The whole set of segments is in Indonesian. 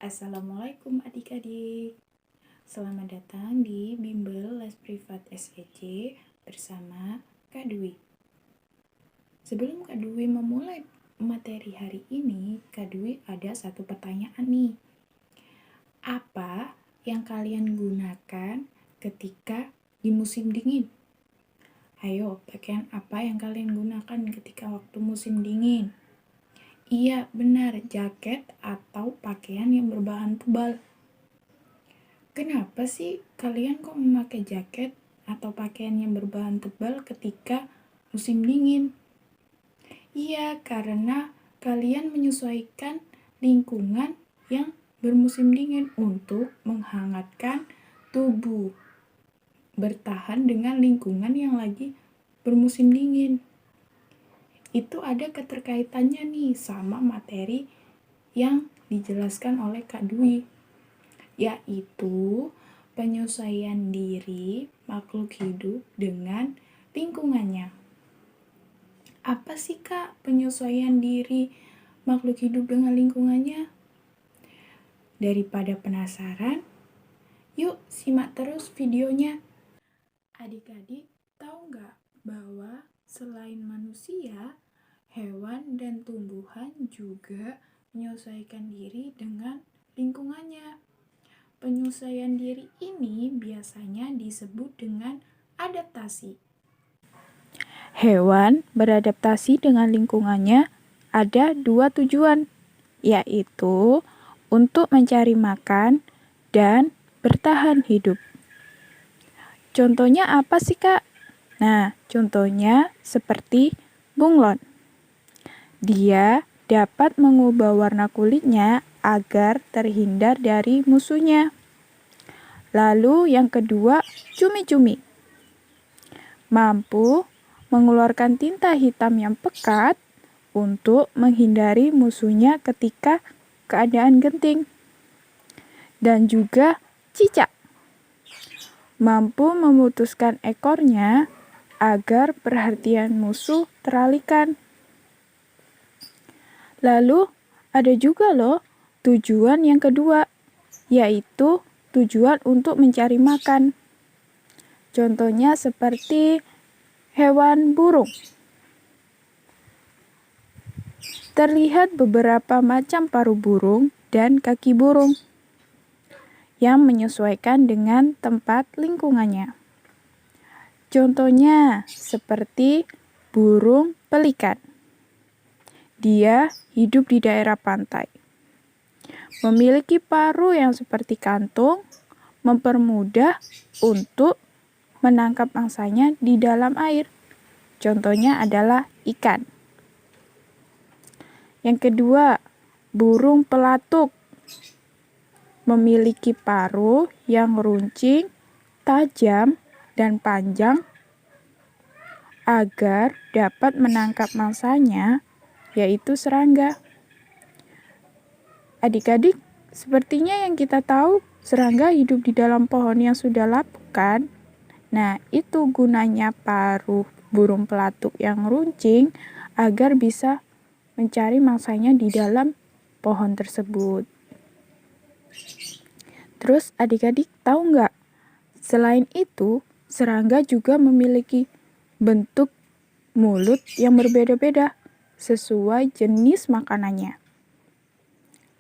Assalamualaikum adik-adik. Selamat datang di Bimbel Les Privat SEC bersama Kak Dwi. Sebelum Kak Dwi memulai materi hari ini, Kak Dwi ada satu pertanyaan nih. Apa yang kalian gunakan ketika di musim dingin? Ayo, pakaian apa yang kalian gunakan ketika waktu musim dingin? Iya, benar, jaket atau pakaian yang berbahan tebal. Kenapa sih kalian kok memakai jaket atau pakaian yang berbahan tebal ketika musim dingin? Iya, karena kalian menyesuaikan lingkungan yang bermusim dingin untuk menghangatkan tubuh, bertahan dengan lingkungan yang lagi bermusim dingin. Itu ada keterkaitannya nih sama materi yang dijelaskan oleh Kak Dwi, yaitu penyesuaian diri makhluk hidup dengan lingkungannya. Apa sih Kak penyesuaian diri makhluk hidup dengan lingkungannya? Daripada penasaran, yuk simak terus videonya. Adik-adik tahu nggak bahwa selain manusia, hewan dan tumbuhan juga menyesuaikan diri dengan lingkungannya. Penyesuaian diri ini biasanya disebut dengan adaptasi. Hewan beradaptasi dengan lingkungannya ada dua tujuan, yaitu untuk mencari makan dan bertahan hidup. Contohnya apa sih Kak? Nah, contohnya seperti bunglon. Dia dapat mengubah warna kulitnya agar terhindar dari musuhnya. Lalu yang kedua, cumi-cumi. Mampu mengeluarkan tinta hitam yang pekat untuk menghindari musuhnya ketika keadaan genting. Dan juga cicak. Mampu memutuskan ekornya agar perhatian musuh teralihkan. Lalu ada juga loh tujuan yang kedua, yaitu tujuan untuk mencari makan. Contohnya seperti hewan burung. Terlihat beberapa macam paruh burung dan kaki burung yang menyesuaikan dengan tempat lingkungannya. Contohnya seperti burung pelikan. Dia hidup di daerah pantai. Memiliki paruh yang seperti kantung, mempermudah untuk menangkap mangsanya di dalam air. Contohnya adalah ikan. Yang kedua, burung pelatuk. Memiliki paruh yang runcing, tajam, dan panjang agar dapat menangkap mangsanya, yaitu serangga. Adik-adik, sepertinya yang kita tahu serangga hidup di dalam pohon yang sudah lapuk kan? Nah, itu gunanya paruh burung pelatuk yang runcing agar bisa mencari mangsanya di dalam pohon tersebut. Terus adik-adik tahu nggak? Selain itu, serangga juga memiliki bentuk mulut yang berbeda-beda sesuai jenis makanannya.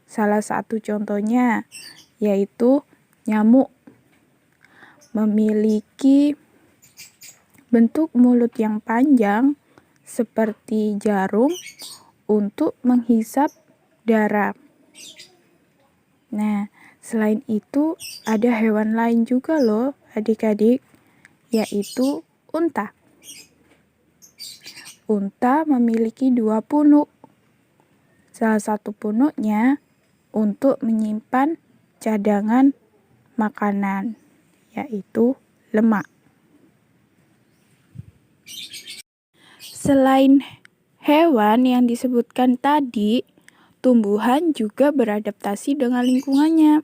Salah satu contohnya yaitu nyamuk. Memiliki bentuk mulut yang panjang seperti jarum untuk menghisap darah. Nah, selain itu ada hewan lain juga loh adik-adik, yaitu unta. Unta memiliki dua punuk. Salah satu punuknya untuk menyimpan cadangan makanan, yaitu lemak. Selain hewan yang disebutkan tadi, tumbuhan juga beradaptasi dengan lingkungannya.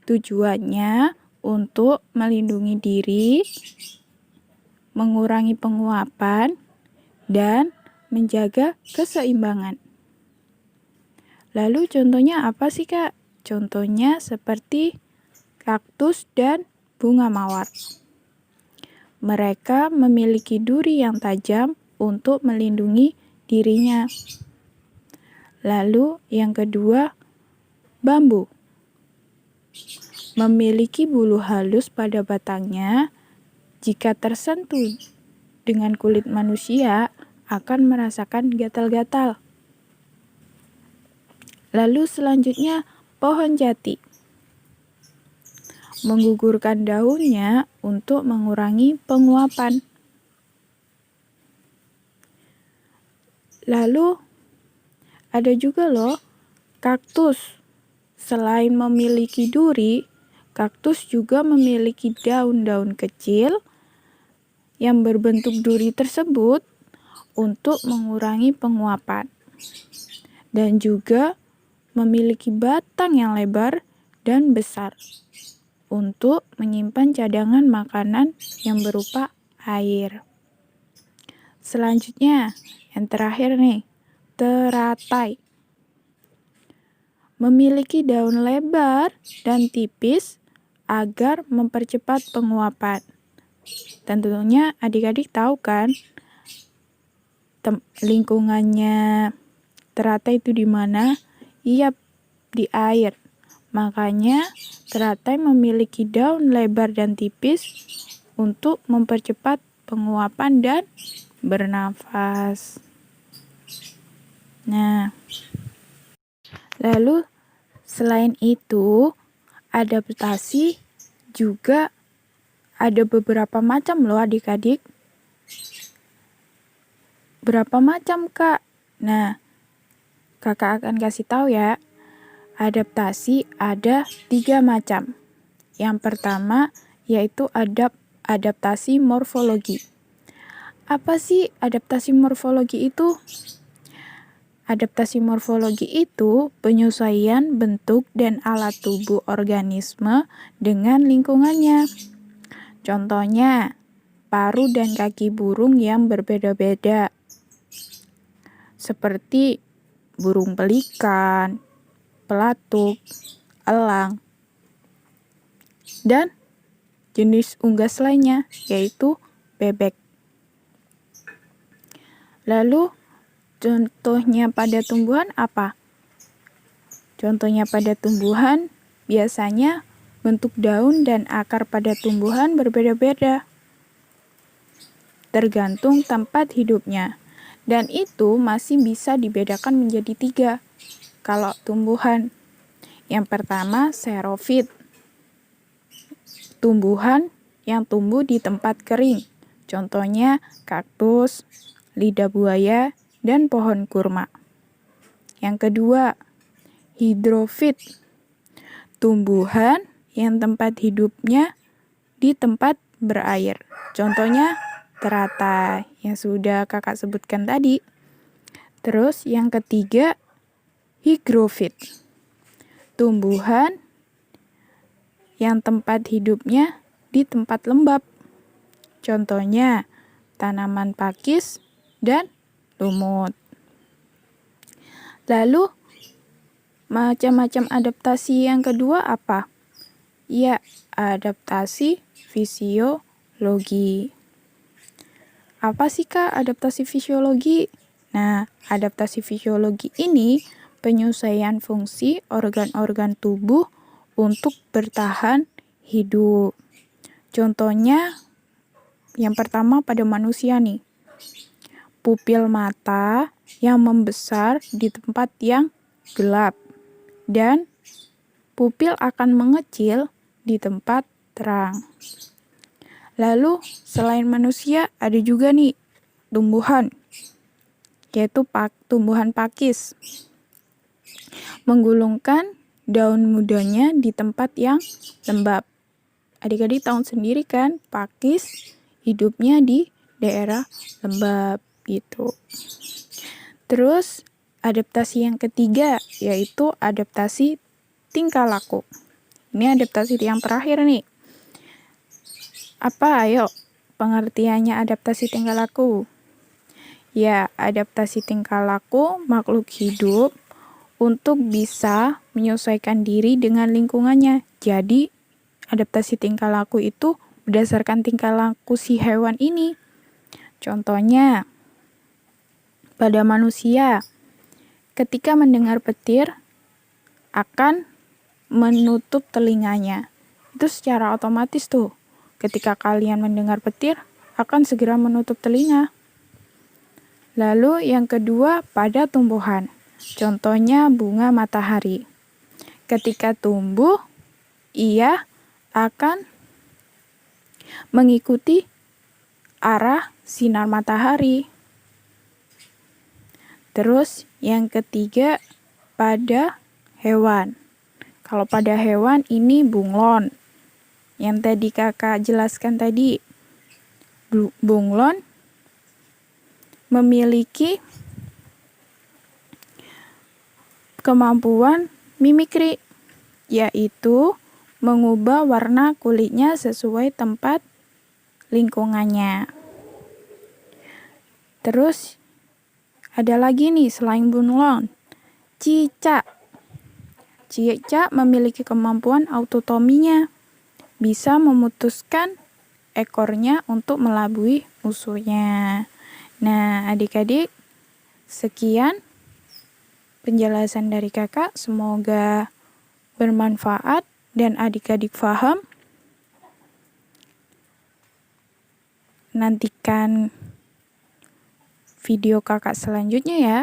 Tujuannya untuk melindungi diri, mengurangi penguapan, dan menjaga keseimbangan. Lalu contohnya apa sih Kak? Contohnya seperti kaktus dan bunga mawar. Mereka memiliki duri yang tajam untuk melindungi dirinya. Lalu yang kedua, bambu. Memiliki bulu halus pada batangnya. Jika tersentuh dengan kulit manusia, akan merasakan gatal-gatal. Lalu selanjutnya, pohon jati. Menggugurkan daunnya untuk mengurangi penguapan. Lalu ada juga loh kaktus. Selain memiliki duri, kaktus juga memiliki daun-daun kecil yang berbentuk duri tersebut untuk mengurangi penguapan. Dan juga memiliki batang yang lebar dan besar untuk menyimpan cadangan makanan yang berupa air. Selanjutnya, yang terakhir nih, teratai. Memiliki daun lebar dan tipis agar mempercepat penguapan. Tentunya adik-adik tahu kan lingkungannya teratai itu di mana? Iya, di air. Makanya teratai memiliki daun lebar dan tipis untuk mempercepat penguapan dan bernafas. Nah, lalu selain itu, adaptasi juga ada beberapa macam loh adik-adik. Berapa macam, Kak? Nah, Kakak akan kasih tahu ya. Adaptasi ada 3 macam. Yang pertama yaitu adaptasi morfologi. Apa sih adaptasi morfologi itu? Adaptasi morfologi itu penyesuaian bentuk dan alat tubuh organisme dengan lingkungannya. Contohnya, paruh dan kaki burung yang berbeda-beda. Seperti burung pelikan, pelatuk, elang, dan jenis unggas lainnya, yaitu bebek. Lalu, contohnya pada tumbuhan apa? Contohnya pada tumbuhan, biasanya bentuk daun dan akar pada tumbuhan berbeda-beda, tergantung tempat hidupnya. Dan itu masih bisa dibedakan menjadi 3. Kalau tumbuhan, yang pertama xerofit, tumbuhan yang tumbuh di tempat kering. Contohnya kaktus, lidah buaya, dan pohon kurma. Yang kedua, hidrofit, tumbuhan yang tempat hidupnya di tempat berair. Contohnya teratai yang sudah kakak sebutkan tadi. Terus yang ketiga, higrofit, tumbuhan yang tempat hidupnya di tempat lembab. Contohnya tanaman pakis dan lumut. Lalu macam-macam adaptasi yang kedua apa? Ya, adaptasi fisiologi. Apa sih Kak adaptasi fisiologi? Nah, adaptasi fisiologi ini penyesuaian fungsi organ-organ tubuh untuk bertahan hidup. Contohnya, yang pertama pada manusia nih, pupil mata yang membesar di tempat yang gelap, dan pupil akan mengecil di tempat terang. Lalu, selain manusia, ada juga nih tumbuhan, yaitu tumbuhan pakis. Menggulungkan daun mudanya di tempat yang lembab. Adik-adik tahu sendiri kan, pakis hidupnya di daerah lembab gitu. Terus, adaptasi yang ketiga, yaitu adaptasi tingkah laku. Ini adaptasi yang terakhir nih. Apa ayo pengertiannya adaptasi tingkah laku? Ya, adaptasi tingkah laku makhluk hidup untuk bisa menyesuaikan diri dengan lingkungannya. Jadi, adaptasi tingkah laku itu berdasarkan tingkah laku si hewan ini. Contohnya, pada manusia, ketika mendengar petir, akan menutup telinganya. Itu secara otomatis tuh. Ketika kalian mendengar petir, akan segera menutup telinga. Lalu yang kedua, pada tumbuhan. Contohnya bunga matahari. Ketika tumbuh, ia akan mengikuti arah sinar matahari. Terus yang ketiga, pada hewan. Kalau pada hewan ini bunglon. Yang tadi kakak jelaskan tadi, bunglon memiliki kemampuan mimikri, yaitu mengubah warna kulitnya sesuai tempat lingkungannya. Terus ada lagi nih selain bunglon, cicak. Cicak memiliki kemampuan autotominya, bisa memutuskan ekornya untuk melabui musuhnya. Nah, adik-adik, sekian penjelasan dari kakak. Semoga bermanfaat dan adik-adik paham. Nantikan video kakak selanjutnya ya.